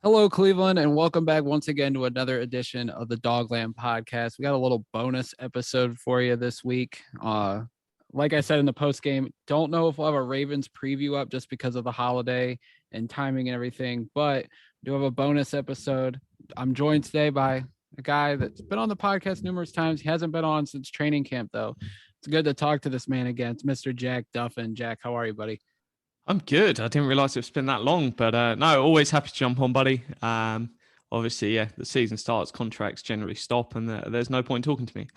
Hello, Cleveland, and welcome back once again to another edition of the DawgLand podcast. We got a little bonus episode for you this week. Like I said in the post game, don't know if we'll have a Ravens preview up just because of the holiday and timing and everything, but we do have a bonus episode. I'm joined today by a guy that's been on the podcast numerous times. He hasn't been on since training camp, though. It's good to talk to this man again. It's Mr. Jack Duffin. Jack, how are you, buddy? I'm good. I didn't realize it's been that long, but no, always happy to jump on, buddy. Obviously, yeah, the season starts, contracts generally stop, and there's no point talking to me.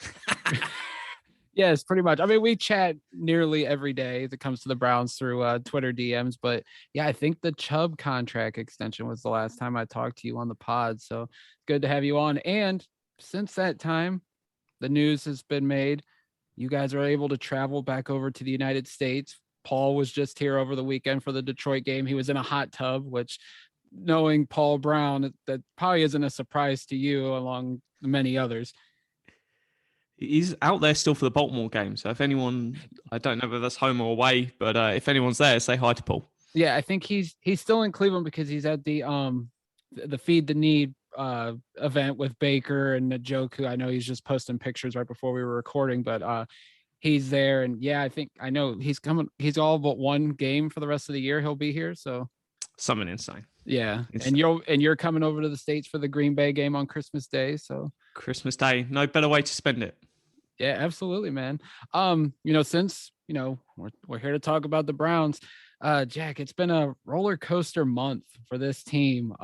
Yes, pretty much. I mean, we chat nearly every day as it comes to the Browns through Twitter DMs, but yeah, I think the Chubb contract extension was the last time I talked to you on the pod. So good to have you on. And since that time, the news has been made. You guys are able to travel back over to the United States. Paul was just here over the weekend for the Detroit game. He was in a hot tub, which, knowing Paul Brown, that probably isn't a surprise to you along many others. He's out there still for the Baltimore game. So if anyone, I don't know whether that's home or away, but if anyone's there, say hi to Paul. Yeah, I think he's still in Cleveland because he's at the Feed the Need event with Baker and Njoku. I know he's just posting pictures right before we were recording, but he's there. And yeah, I know he's coming. He's all but one game for the rest of the year. He'll be here. So something insane. Yeah. Insane. And you're coming over to the States for the Green Bay game on Christmas Day. So Christmas Day, no better way to spend it. Yeah, absolutely, man. Since, we're here to talk about the Browns, Jack, it's been a roller coaster month for this team.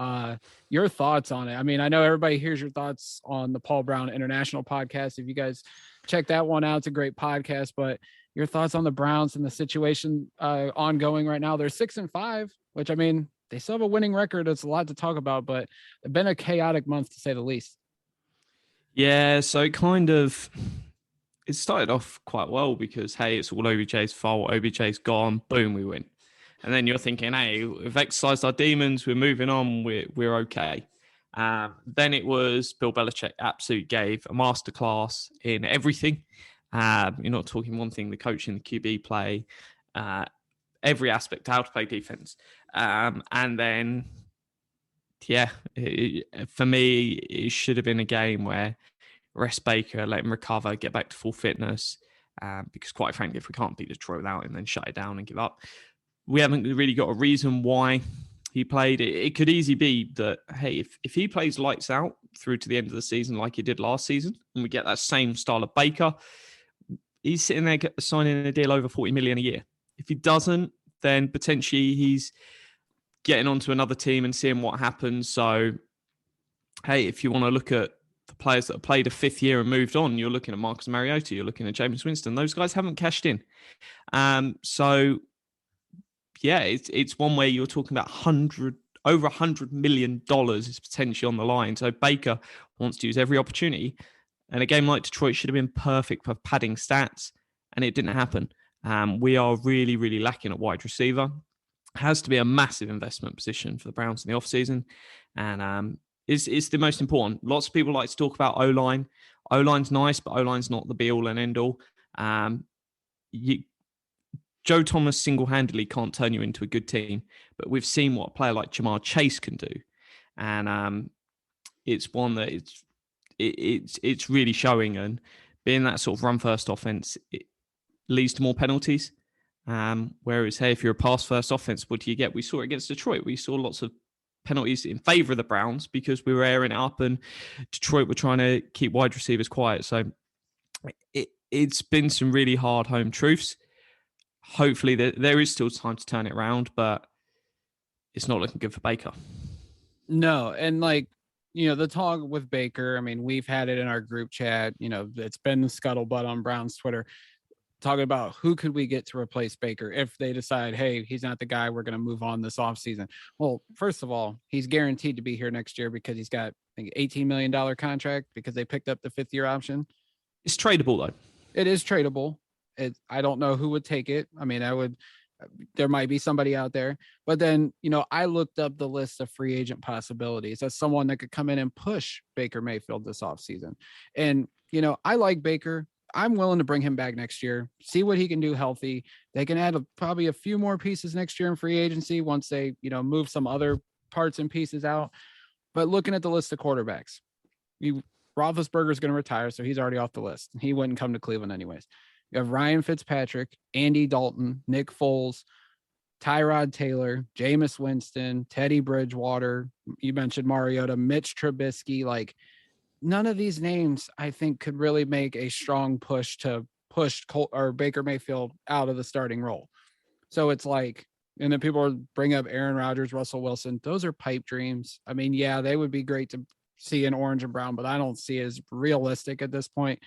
Your thoughts on it? I mean, I know everybody hears your thoughts on the Paul Brown International podcast. If you guys check that one out, it's a great podcast, but your thoughts on the Browns and the situation ongoing right now. They're 6-5, which, I mean, they still have a winning record. It's a lot to talk about, but it's been a chaotic month to say the least. Yeah, so it started off quite well because, hey, it's all OBJ's fault. OBJ's gone. Boom, we win. And then you're thinking, hey, we've exercised our demons. We're moving on. We're okay. Then it was Bill Belichick absolutely gave a masterclass in everything. You're not talking one thing, the coaching, the QB play, every aspect, how to play defense. And then, yeah, for me, it should have been a game where rest Baker, let him recover, get back to full fitness. Because quite frankly, if we can't beat Detroit without him, then shut it down and give up. We haven't really got a reason why he played. It could easily be that, hey, if he plays lights out through to the end of the season like he did last season, and we get that same style of Baker, he's sitting there signing a deal over $40 million a year. If he doesn't, then potentially he's getting onto another team and seeing what happens. So, hey, if you want to look at the players that have played a fifth year and moved on, you're looking at Marcus Mariota, you're looking at Jameis Winston. Those guys haven't cashed in. So, yeah, it's one where you're talking about over $100 million is potentially on the line. So Baker wants to use every opportunity. And a game like Detroit should have been perfect for padding stats, and it didn't happen. We are really, really lacking at wide receiver. Has to be a massive investment position for the Browns in the offseason. And it's the most important. Lots of people like to talk about O-line. O-line's nice, but O-line's not the be-all and end-all. Joe Thomas single-handedly can't turn you into a good team, but we've seen what a player like Jamar Chase can do. And it's one that it's really showing. And being that sort of run-first offense, it leads to more penalties. Whereas, hey, if you're a pass-first offense, what do you get? We saw it against Detroit. We saw lots of penalties in favor of the Browns because we were airing it up and Detroit were trying to keep wide receivers quiet. So it's been some really hard home truths. Hopefully there is still time to turn it around, but it's not looking good for Baker. No. And the talk with Baker, I mean, we've had it in our group chat, it's been the scuttlebutt on Brown's Twitter talking about who could we get to replace Baker if they decide, hey, he's not the guy, we're going to move on this offseason. Well, first of all, he's guaranteed to be here next year because he's got, I think, $18 million contract because they picked up the fifth-year option. It's tradable, though. It is tradable. I don't know who would take it. I mean, there might be somebody out there, but then, I looked up the list of free agent possibilities as someone that could come in and push Baker Mayfield this offseason. And, I like Baker. I'm willing to bring him back next year, see what he can do healthy. They can add probably a few more pieces next year in free agency once they, move some other parts and pieces out. But looking at the list of quarterbacks, Roethlisberger's going to retire, so he's already off the list. He wouldn't come to Cleveland anyways. You have Ryan Fitzpatrick, Andy Dalton, Nick Foles, Tyrod Taylor, Jameis Winston, Teddy Bridgewater. You mentioned Mariota, Mitch Trubisky. Like, none of these names, I think, could really make a strong push to push Baker Mayfield out of the starting role. So it's like, and then people bring up Aaron Rodgers, Russell Wilson. Those are pipe dreams. I mean, yeah, they would be great to see in orange and brown, but I don't see it as realistic at this point.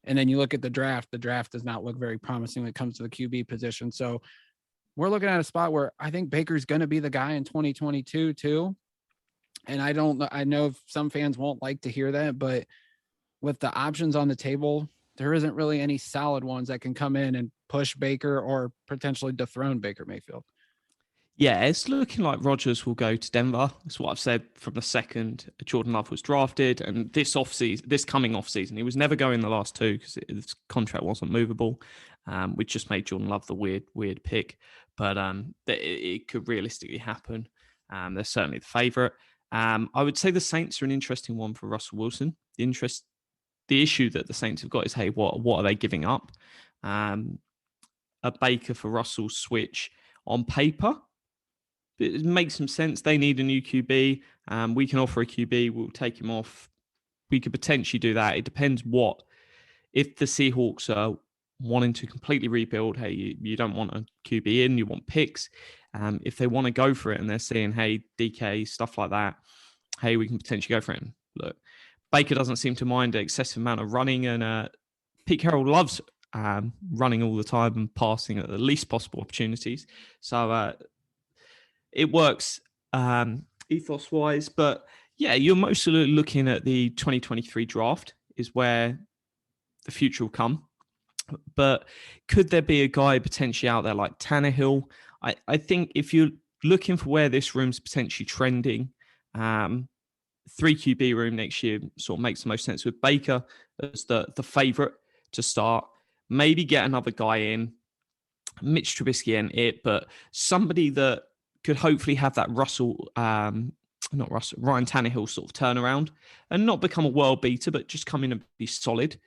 And then you look at the draft does not look very promising when it comes to the QB position. So we're looking at a spot where I think Baker's going to be the guy in 2022 too. And I know some fans won't like to hear that, but with the options on the table, there isn't really any solid ones that can come in and push Baker or potentially dethrone Baker Mayfield. Yeah, it's looking like Rodgers will go to Denver. That's what I've said from the second Jordan Love was drafted. And this coming offseason, he was never going the last two because his contract wasn't movable, which just made Jordan Love the weird pick. But it could realistically happen. They're certainly the favorite. I would say the Saints are an interesting one for Russell Wilson. The issue that the Saints have got is, hey, what are they giving up? A Baker for Russell switch on paper, it makes some sense. They need a new QB. We can offer a QB. We'll take him off. We could potentially do that. It depends if the Seahawks are wanting to completely rebuild. Hey, you don't want a QB in, you want picks. If they want to go for it and they're saying, hey, DK, stuff like that, hey, we can potentially go for it. Look, Baker doesn't seem to mind an excessive amount of running, and Pete Carroll loves running all the time and passing at the least possible opportunities. So it works ethos-wise. But yeah, you're mostly looking at the 2023 draft is where the future will come. But could there be a guy potentially out there like Tannehill? I think if you're looking for where this room's potentially trending, 3 QB room next year sort of makes the most sense with Baker as the favorite to start. Maybe get another guy in, Mitch Trubisky and but somebody that could hopefully have that Ryan Tannehill sort of turnaround and not become a world beater, but just come in and be solid.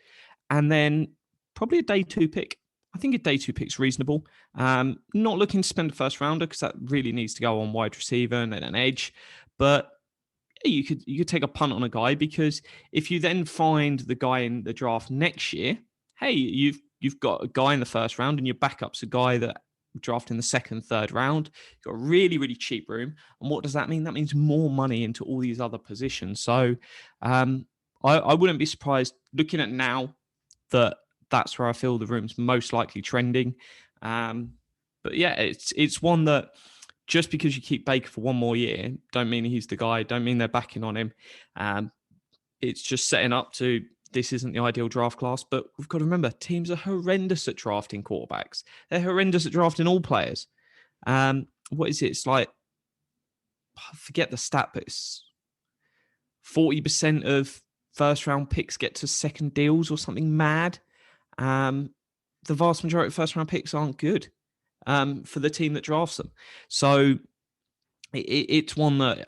And then probably a day 2 pick. I think a day 2 pick's reasonable. Not looking to spend a first rounder because that really needs to go on wide receiver and then an edge. But you could take a punt on a guy, because if you then find the guy in the draft next year, hey, you've got a guy in the first round and your backup's a guy that draft in the second, third round. You've got a really, really cheap room. And what does that mean? That means more money into all these other positions. So I wouldn't be surprised looking at now that that's where I feel the room's most likely trending. But yeah, it's one that just because you keep Baker for one more year, don't mean he's the guy, don't mean they're backing on him. It's just setting up to, this isn't the ideal draft class, but we've got to remember, teams are horrendous at drafting quarterbacks. They're horrendous at drafting all players. What is it? It's like, I forget the stat, but it's 40% of first round picks get to second deals or something mad. The vast majority of first round picks aren't good for the team that drafts them. So it's one that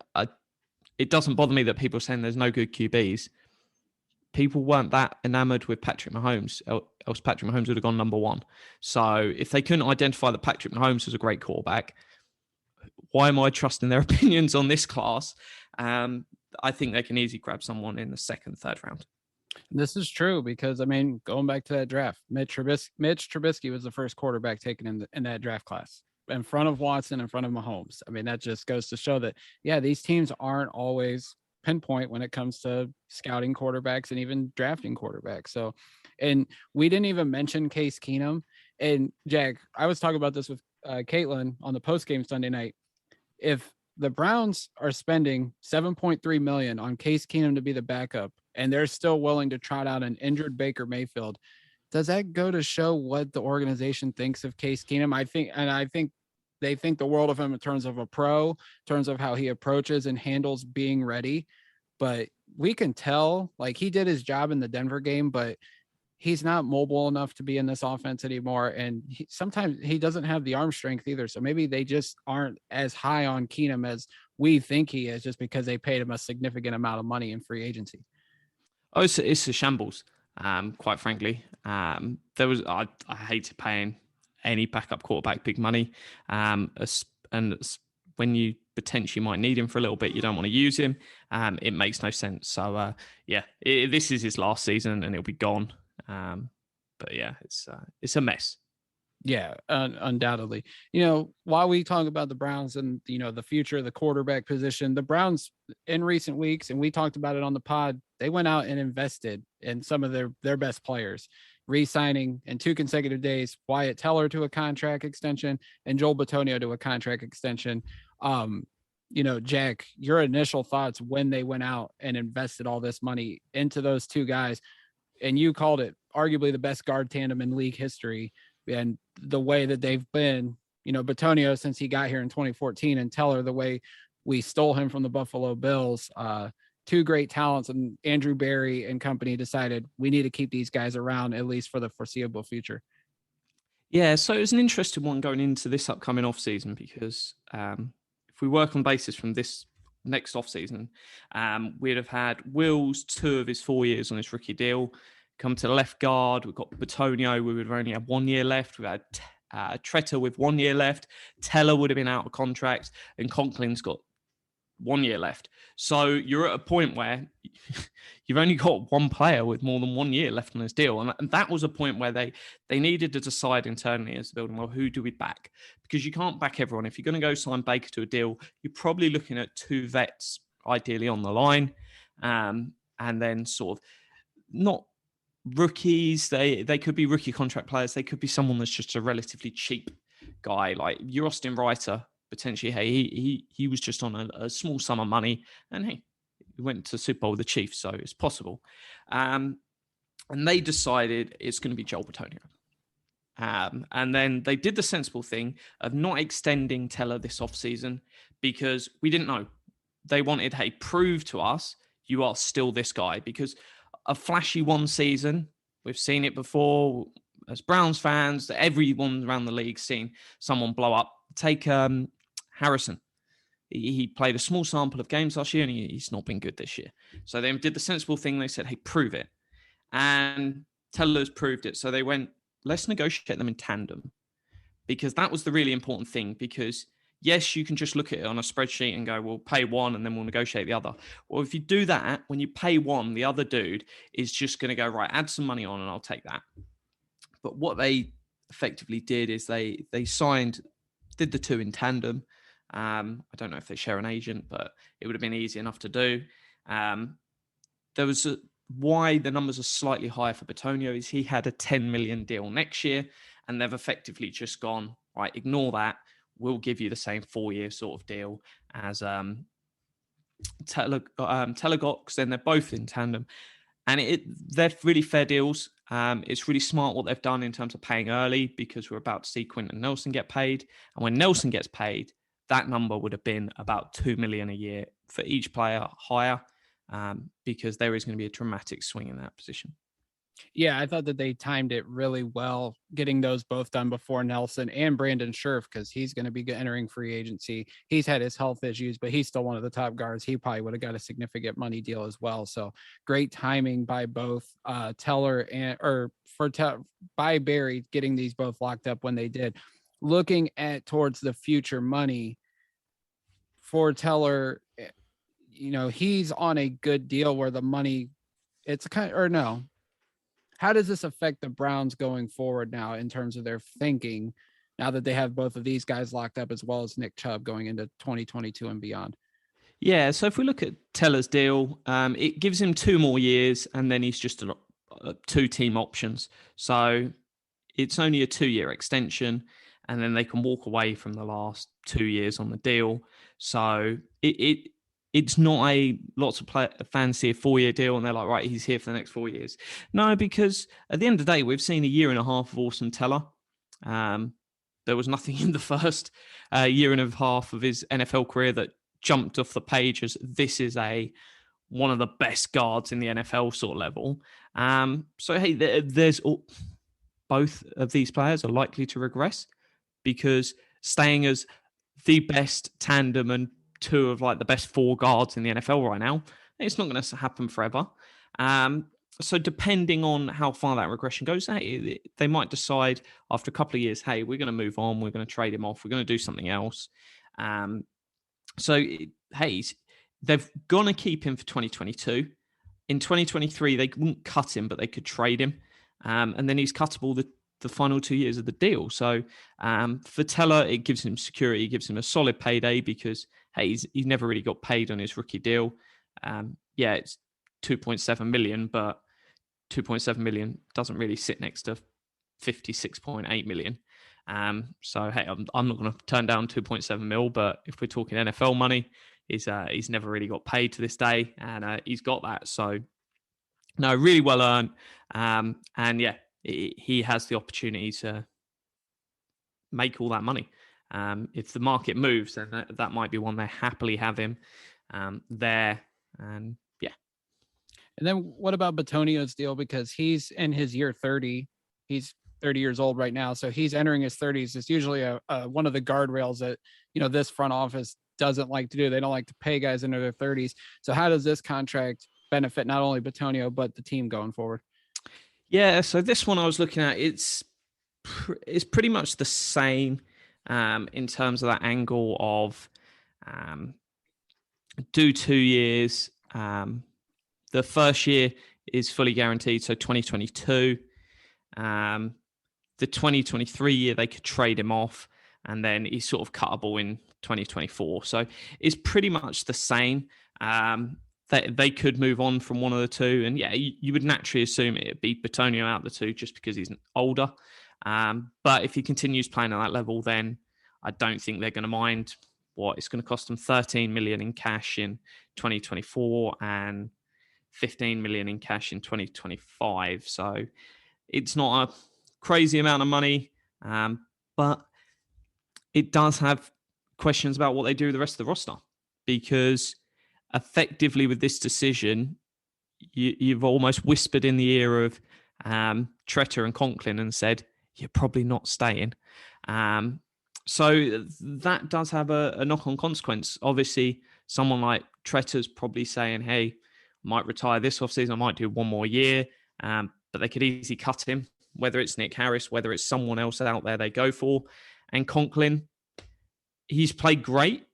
it doesn't bother me that people are saying there's no good QBs. People weren't that enamored with Patrick Mahomes, else Patrick Mahomes would have gone number 1. So if they couldn't identify that Patrick Mahomes was a great quarterback, why am I trusting their opinions on this class? I think they can easily grab someone in the second, third round. This is true because, I mean, going back to that draft, Mitch Trubisky was the first quarterback taken in that draft class, in front of Watson, in front of Mahomes. I mean, that just goes to show that, yeah, these teams aren't always pinpoint when it comes to scouting quarterbacks and even drafting quarterbacks. So, and we didn't even mention Case Keenum. And Jack, I was talking about this with Caitlin on the postgame Sunday night. If the Browns are spending $7.3 million on Case Keenum to be the backup, and they're still willing to trot out an injured Baker Mayfield, does that go to show what the organization thinks of Case Keenum? I think they think the world of him in terms of a pro, in terms of how he approaches and handles being ready. But we can tell, like, he did his job in the Denver game, but he's not mobile enough to be in this offense anymore. And sometimes he doesn't have the arm strength either. So maybe they just aren't as high on Keenum as we think he is, just because they paid him a significant amount of money in free agency. Oh, it's a shambles. Quite frankly, I hated paying any backup quarterback big money. And when you potentially might need him for a little bit, you don't want to use him. It makes no sense. So this is his last season, and it'll be gone. But yeah, it's a mess. Yeah, undoubtedly. While we talk about the Browns and, the future of the quarterback position, the Browns in recent weeks, and we talked about it on the pod, they went out and invested in some of their best players, re-signing in 2 consecutive days, Wyatt Teller to a contract extension and Joel Bitonio to a contract extension. Jack, your initial thoughts when they went out and invested all this money into those 2 guys, and you called it arguably the best guard tandem in league history. And the way that they've been, Bitonio since he got here in 2014, and Teller, the way we stole him from the Buffalo Bills, 2 great talents, and Andrew Berry and company decided we need to keep these guys around at least for the foreseeable future. Yeah, so it was an interesting one going into this upcoming offseason because if we work on basis from this next offseason, we'd have had Wills 2 of his 4 years on his rookie deal. Come to the left guard, we've got Bitonio, we would have only had 1 year left. We've had Tretter with 1 year left. Teller would have been out of contract, and Conklin's got 1 year left. So you're at a point where you've only got one player with more than 1 year left on his deal. And that was a point where they needed to decide internally as the building, well, who do we back? Because you can't back everyone. If you're going to go sign Baker to a deal, you're probably looking at 2 vets, ideally on the line, and then sort of not rookies. They could be rookie contract players. They could be someone that's just a relatively cheap guy, like your Austin Reiter. Potentially, hey, he was just on a small sum of money, and hey, he went to Super Bowl with the Chiefs, so it's possible. And they decided it's going to be Joel Bitonio. And then they did the sensible thing of not extending Teller this offseason because we didn't know. They wanted, hey, prove to us you are still this guy, because a flashy one season, we've seen it before as Browns fans, that everyone around the league seen someone blow up. Take Harrison. He played a small sample of games last year, and he's not been good this year. So they did the sensible thing. They said, hey, prove it. And Teller's proved it. So they went, let's negotiate them in tandem, because that was the really important thing. Because yes, you can just look at it on a spreadsheet and go, we'll pay one and then we'll negotiate the other. Well, if you do that, when you pay one, the other dude is just going to go, right, add some money on and I'll take that. But what they effectively did is they did the 2 in tandem. I don't know if they share an agent, but it would have been easy enough to do. There was why the numbers are slightly higher for Bitonio is he had a $10 million deal next year, and they've effectively just gone, right, ignore that. We'll give you the same 4-year sort of deal as Teller got, because then they're both in tandem. And they're really fair deals. It's really smart what they've done in terms of paying early, because we're about to see Quentin Nelson get paid. And when Nelson gets paid, that number would have been about $2 million a year for each player higher, because there is going to be a dramatic swing in that position. Yeah, I thought that they timed it really well, getting those both done before Nelson and Brandon Scherf, because he's going to be entering free agency. He's had his health issues, but he's still one of the top guards. He probably would have got a significant money deal as well. So great timing by both Teller by Barry getting these both locked up when they did. Looking at towards the future money for Teller, he's on a good deal where the money, it's kind of, or no. How does this affect the Browns going forward now in terms of their thinking, now that they have both of these guys locked up, as well as Nick Chubb going into 2022 and beyond? Yeah, so if we look at Teller's deal, it gives him 2 more years, and then he's just 2 team options. So it's only a 2-year extension, and then they can walk away from the last 2 years on the deal. So it's not a lots of fans see a 4-year deal and they're like, right, he's here for the next 4 years. No, because at the end of the day, we've seen a year and a half of awesome Teller. There was nothing in the first year and a half of his NFL career that jumped off the page as this is one of the best guards in the NFL sort of level. So, hey, both of these players are likely to regress because staying as the best tandem and two of like the best four guards in the NFL right now, it's not going to happen forever. So depending on how far that regression goes, they might decide after a couple of years, hey, we're going to move on. We're going to trade him off. We're going to do something else. Hey, they're going to keep him for 2022. In 2023, they wouldn't cut him, but they could trade him. And then he's cuttable the final 2 years of the deal. So for Teller, it gives him security, gives him a solid payday because, hey, he's never really got paid on his rookie deal. It's 2.7 million, but 2.7 million doesn't really sit next to 56.8 million. So, hey, I'm not going to turn down 2.7 mil, but if we're talking NFL money, he's never really got paid to this day, and he's got that. So, no, really well earned. And yeah, he has the opportunity to make all that money. If the market moves, then that might be one they happily have him there. And yeah. And then what about Bitonio's deal? Because he's in his year 30. He's 30 years old right now. So he's entering his 30s. It's usually one of the guardrails that, this front office doesn't like to do. They don't like to pay guys into their 30s. So how does this contract benefit not only Bitonio, but the team going forward? Yeah, so this one I was looking at, it's pretty much the same in terms of that angle of do 2 years. The first year is fully guaranteed, so 2022. The 2023 year, they could trade him off, and then he's sort of cuttable in 2024. So it's pretty much the same. They could move on from one of the two. And yeah, you would naturally assume it'd be Bitonio out of the two just because he's older. But if he continues playing at that level, then I don't think they're going to mind what it's going to cost them. 13 million in cash in 2024 and 15 million in cash in 2025. So it's not a crazy amount of money, but it does have questions about what they do with the rest of the roster, because effectively with this decision, you've almost whispered in the ear of Tretter and Conklin and said, you're probably not staying. So that does have a knock-on consequence. Obviously, someone like Tretter's probably saying, hey, I might retire this offseason, I might do one more year, but they could easily cut him, whether it's Nick Harris, whether it's someone else out there they go for. And Conklin, he's played great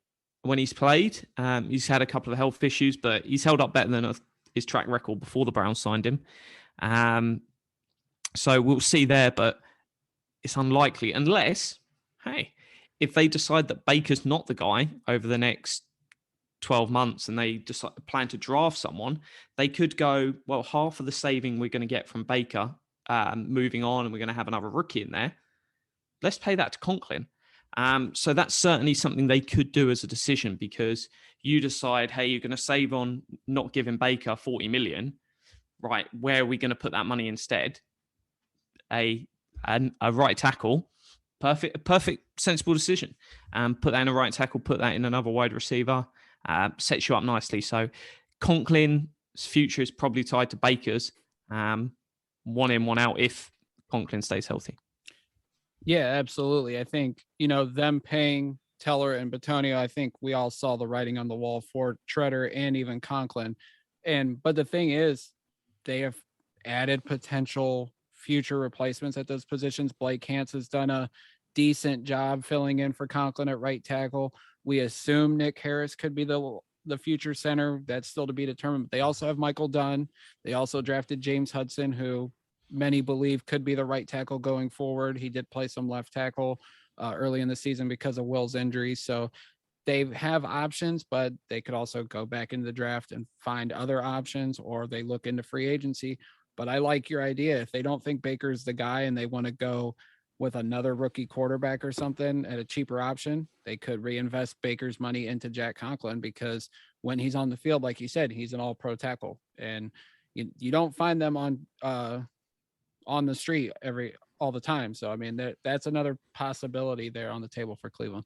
when he's played. He's had a couple of health issues, but he's held up better than his track record before the Browns signed him. So we'll see there, but it's unlikely unless, hey, if they decide that Baker's not the guy over the next 12 months and they plan to draft someone, they could go, well, half of the saving we're going to get from Baker moving on, and we're going to have another rookie in there. Let's pay that to Conklin. So that's certainly something they could do as a decision, because you decide, hey, you're going to save on not giving Baker 40 million. Right, where are we going to put that money instead? A right tackle. Perfect, sensible decision. Put that in a right tackle, put that in another wide receiver. Sets you up nicely. So Conklin's future is probably tied to Baker's. One in, one out if Conklin stays healthy. Yeah, absolutely. I think, them paying Teller and Bitonio, I think we all saw the writing on the wall for Tretter and even Conklin. But the thing is, they have added potential future replacements at those positions. Blake Hance has done a decent job filling in for Conklin at right tackle. We assume Nick Harris could be the future center. That's still to be determined. But they also have Michael Dunn. They also drafted James Hudson, who many believe could be the right tackle going forward. He did play some left tackle early in the season because of Will's injury. So they have options, but they could also go back into the draft and find other options, or they look into free agency. But I like your idea. If they don't think Baker's the guy and they want to go with another rookie quarterback or something at a cheaper option, they could reinvest Baker's money into Jack Conklin, because when he's on the field, like you said, he's an all-pro tackle, and you don't find them on the street all the time. So, I mean, that's another possibility there on the table for Cleveland.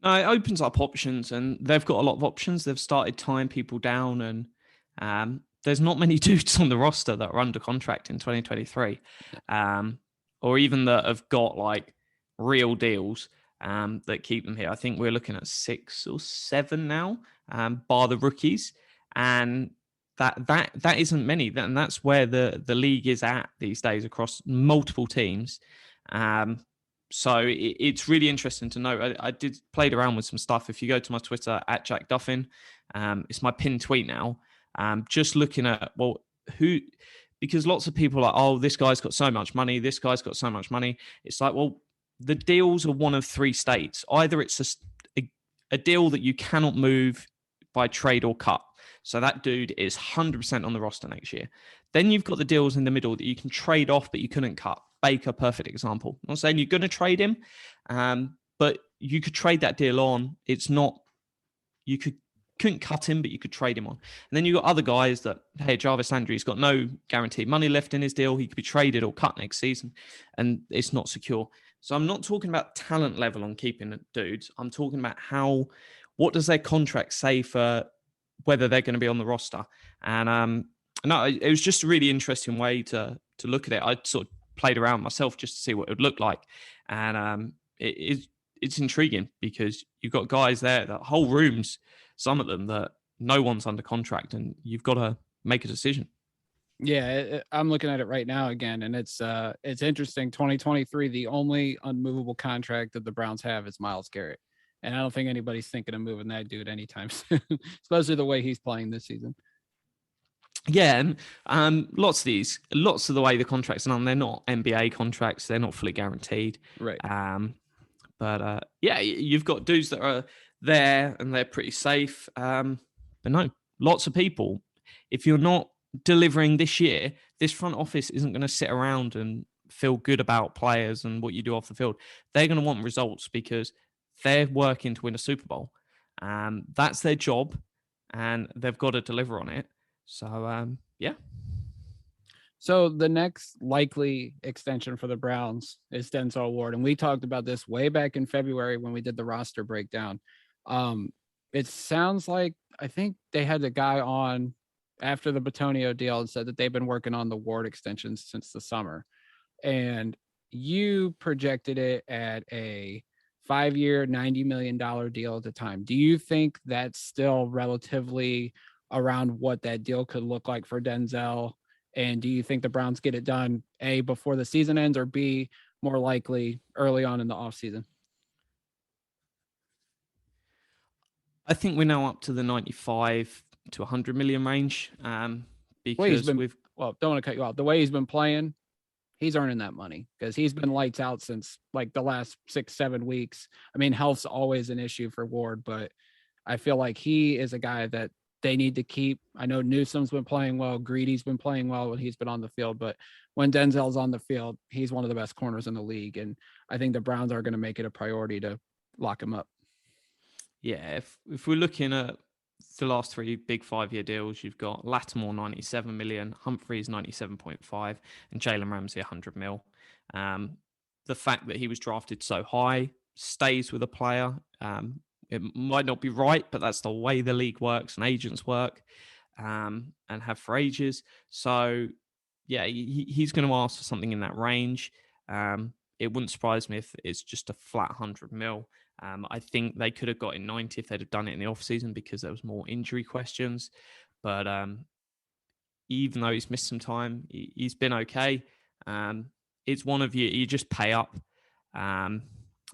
No, it opens up options, and they've got a lot of options. They've started tying people down, and there's not many dudes on the roster that are under contract in 2023, or even that have got like real deals that keep them here. I think we're looking at 6 or 7 now, bar the rookies, and that isn't many. And that's where the league is at these days across multiple teams. So it's really interesting to know. I did played around with some stuff. If you go to my Twitter at Jack Duffin, it's my pinned tweet now. Just looking at who, because lots of people are like, oh, this guy's got so much money, this guy's got so much money. It's like, well, the deals are one of 3 states. Either it's a deal that you cannot move by trade or cut. So that dude is 100% on the roster next year. Then you've got the deals in the middle that you can trade off, but you couldn't cut. Baker, perfect example. I'm not saying you're going to trade him, but you could trade that deal on. It's not, you couldn't cut him, but you could trade him on. And then you've got other guys that, hey, Jarvis Landry's got no guaranteed money left in his deal. He could be traded or cut next season, and it's not secure. So I'm not talking about talent level on keeping dudes. I'm talking about what does their contract say for whether they're going to be on the roster. And no, it was just a really interesting way to look at it. I sort of played around myself just to see what it would look like. And it's intriguing because you've got guys there, that whole rooms, some of them that no one's under contract, and you've got to make a decision. Yeah, I'm looking at it right now again, and it's interesting. 2023, the only unmovable contract that the Browns have is Myles Garrett, and I don't think anybody's thinking of moving that dude anytime soon, especially the way he's playing this season. Yeah, and lots of the way the contracts are done, they're not NBA contracts, they're not fully guaranteed. Right. But yeah, you've got dudes that are there and they're pretty safe. But no, lots of people, if you're not delivering this year, this front office isn't going to sit around and feel good about players and what you do off the field. They're going to want results because they're working to win a Super Bowl. That's their job, and they've got to deliver on it. So, yeah. So the next likely extension for the Browns is Denzel Ward. And we talked about this way back in February when we did the roster breakdown. It sounds like, I think they had the guy on after the Bitonio deal and said that they've been working on the Ward extensions since the summer. And you projected it at a 5-year, $90 million deal at the time. Do you think that's still relatively around what that deal could look like for Denzel? And do you think the Browns get it done, A, before the season ends, or B, more likely early on in the offseason? I think we're now up to the 95 to 100 million range. Because don't want to cut you off. The way he's been playing, he's earning that money because he's been lights out since like the last 6-7 weeks. I mean, health's always an issue for Ward, but I feel like he is a guy that they need to keep. I know Newsom's been playing well. Greedy's been playing well when he's been on the field, but when Denzel's on the field, he's one of the best corners in the league. And I think the Browns are going to make it a priority to lock him up. Yeah. If we're looking at the last 3 big 5-year deals, you've got Lattimore 97 million, Humphreys 97.5, and Jalen Ramsey 100 mil. The fact that he was drafted so high stays with a player. It might not be right, but that's the way the league works and agents work, and have for ages. So, yeah, he's going to ask for something in that range. It wouldn't surprise me if it's just a flat 100 mil. I think they could have got in 90 if they'd have done it in the offseason because there was more injury questions. But even though he's missed some time, he's been okay. It's one of you just pay up. And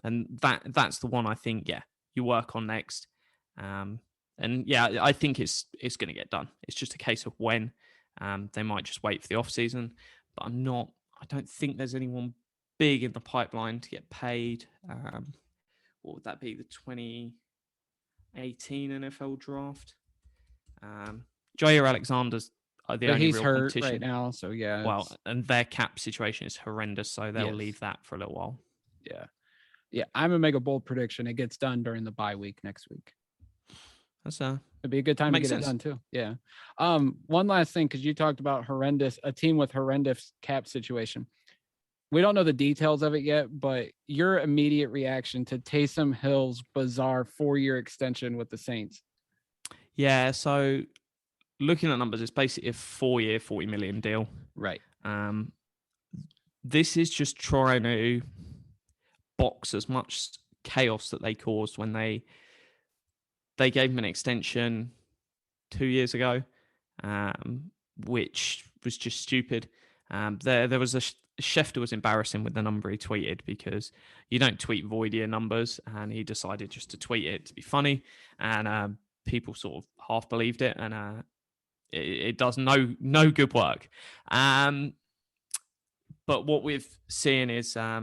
that's the one I think, yeah, you work on next. And yeah, I think it's going to get done. It's just a case of when. They might just wait for the off season, but I don't think there's anyone big in the pipeline to get paid. What would that be? The 2018 NFL draft. Jair Alexander's the only he's real hurt competition right now, so yeah. Well, and their cap situation is horrendous, so they'll leave that for a little while. Yeah. I'm gonna make a bold prediction. It gets done during the bye week next week. It'd be a good time to get it done too. Yeah. One last thing, because you talked about a team with horrendous cap situation. We don't know the details of it yet, but your immediate reaction to Taysom Hill's bizarre 4-year extension with the Saints. Yeah, so looking at numbers, it's basically a 4-year, $40 million deal. Right. This is just trying to box as much chaos that they caused when they gave him an extension 2 years ago, which was just stupid. There was a Schefter was embarrassing with the number he tweeted, because you don't tweet void year numbers, and he decided just to tweet it to be funny, and people sort of half believed it, and it does no good work. But what we've seen is, I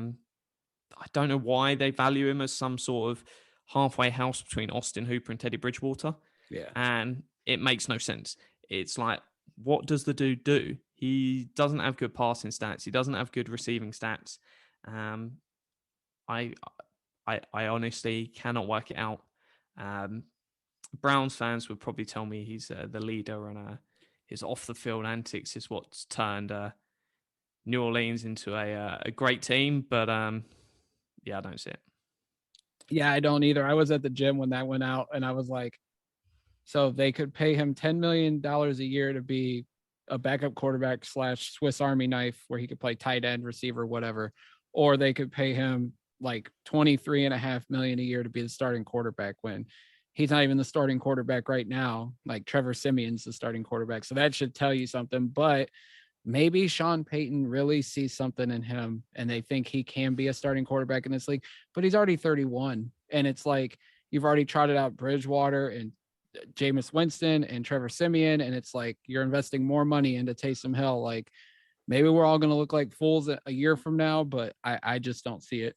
don't know why they value him as some sort of halfway house between Austin Hooper and Teddy Bridgewater. Yeah. And it makes no sense. It's like, what does the dude do? He doesn't have good passing stats. He doesn't have good receiving stats. I honestly cannot work it out. Browns fans would probably tell me he's the leader, and his off the field antics is what's turned New Orleans into a great team. But yeah, I don't see it. Yeah, I don't either. I was at the gym when that went out, and I was like, so they could pay him $10 million a year to be a backup quarterback / Swiss Army knife, where he could play tight end, receiver, whatever, or they could pay him like $23.5 million a year to be the starting quarterback, when he's not even the starting quarterback right now. Like Trevor Siemian's the starting quarterback. So that should tell you something. But maybe Sean Payton really sees something in him, and they think he can be a starting quarterback in this league, but he's already 31. And it's like, you've already trotted out Bridgewater and Jameis Winston and Trevor Siemian, and it's like, you're investing more money into Taysom Hill. Like, maybe we're all going to look like fools a year from now, but I just don't see it.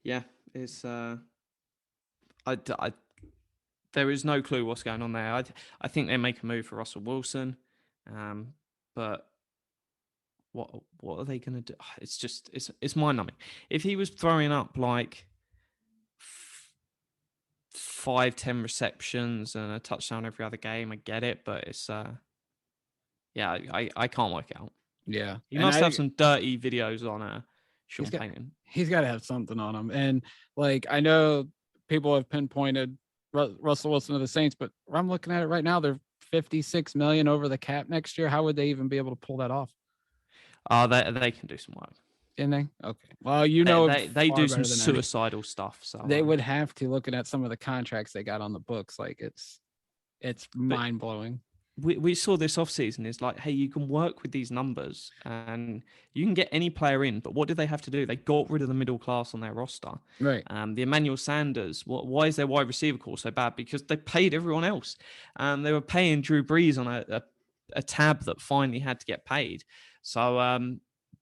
Yeah, it's there is no clue what's going on there. I think they make a move for Russell Wilson, but what are they going to do? It's just it's mind numbing. If he was throwing up like 5-10 receptions and a touchdown every other game, I get it, but it's yeah, I can't work it out. Yeah, he must have some dirty videos on Sean Payton. He's got to have something on him. And like, I know people have pinpointed Russell Wilson to the Saints, but I'm looking at it right now, they're $56 million over the cap next year. How would they even be able to pull that off? They can do some work. Can they? Okay. Well, you know, they do some suicidal stuff. So they would have to, looking at some of the contracts they got on the books. Like, it's mind blowing. We saw this offseason is like, hey, you can work with these numbers and you can get any player in, but what did they have to do? They got rid of the middle class on their roster. Right. The Emmanuel Sanders, why is their wide receiver core so bad? Because they paid everyone else. They were paying Drew Brees on a tab that finally had to get paid. So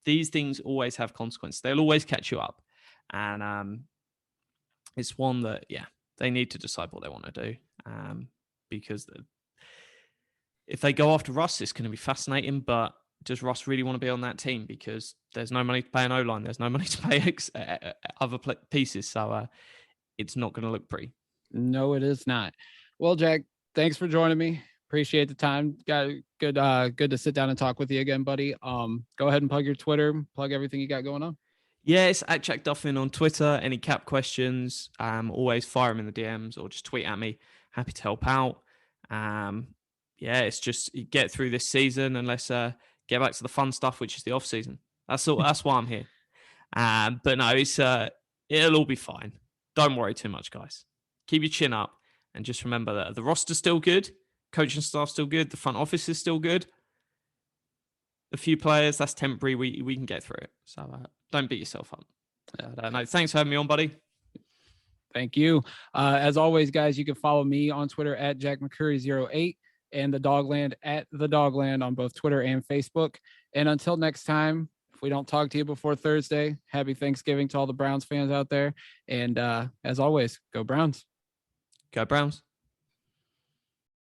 these things always have consequences. They'll always catch you up. And it's one that, yeah, they need to decide what they want to do. Because if they go after Russ, it's going to be fascinating, but does Russ really want to be on that team? Because there's no money to pay an O-line. There's no money to pay other pieces. So it's not going to look pretty. No, it is not. Well, Jack, thanks for joining me. Appreciate the time. Got good to sit down and talk with you again, buddy. Go ahead and plug your Twitter, plug everything you got going on. Yeah, it's at Jack Duffin on Twitter. Any cap questions, always fire them in the DMs or just tweet at me. Happy to help out. Yeah, it's just get through this season and let's get back to the fun stuff, which is the off season. That's all. That's why I'm here. But no, it's it'll all be fine. Don't worry too much, guys. Keep your chin up and just remember that the roster's still good, coaching staff's still good, the front office is still good. A few players, that's temporary. We can get through it. So don't beat yourself up. No, thanks for having me on, buddy. Thank you. As always, guys, you can follow me on Twitter at JackMcCurry08. And the DawgLand at the DawgLand on both Twitter and Facebook. And until next time, if we don't talk to you before Thursday, happy Thanksgiving to all the Browns fans out there. And as always, go Browns. Go Browns.